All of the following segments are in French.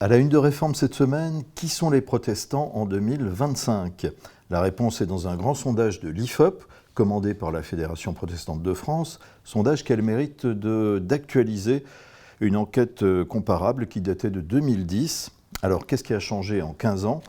À la une de Réforme cette semaine, qui sont les protestants en 2025? La réponse est dans un grand sondage de l'IFOP, commandé par la Fédération protestante de France, sondage qu'elle mérite d'actualiser une enquête comparable qui datait de 2010. Alors qu'est-ce qui a changé en 15 ans?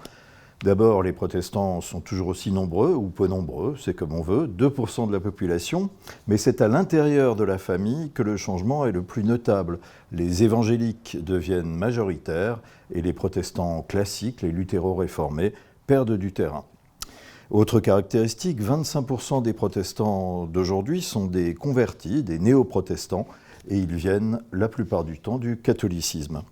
D'abord, les protestants sont toujours aussi nombreux, ou peu nombreux, c'est comme on veut, 2% de la population, mais c'est à l'intérieur de la famille que le changement est le plus notable. Les évangéliques deviennent majoritaires et les protestants classiques, les luthéro-réformés, perdent du terrain. Autre caractéristique, 25% des protestants d'aujourd'hui sont des convertis, des néo-protestants, et ils viennent la plupart du temps du catholicisme.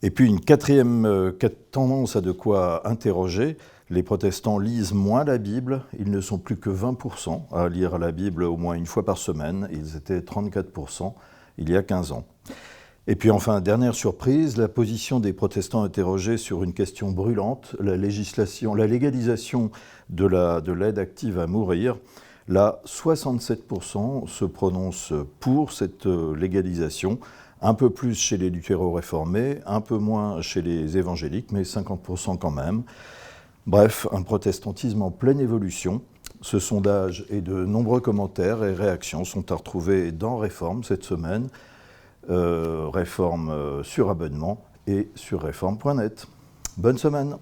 Et puis une quatrième tendance à de quoi interroger, les protestants lisent moins la Bible, ils ne sont plus que 20% à lire la Bible au moins une fois par semaine, ils étaient 34% il y a 15 ans. Et puis enfin, dernière surprise, la position des protestants interrogés sur une question brûlante, la légalisation de l'aide active à mourir. Là, 67% se prononcent pour cette légalisation, un peu plus chez les luthéro-réformés, un peu moins chez les évangéliques, mais 50% quand même. Bref, un protestantisme en pleine évolution. Ce sondage et de nombreux commentaires et réactions sont à retrouver dans Réforme cette semaine. Réforme sur abonnement et sur réforme.net. Bonne semaine.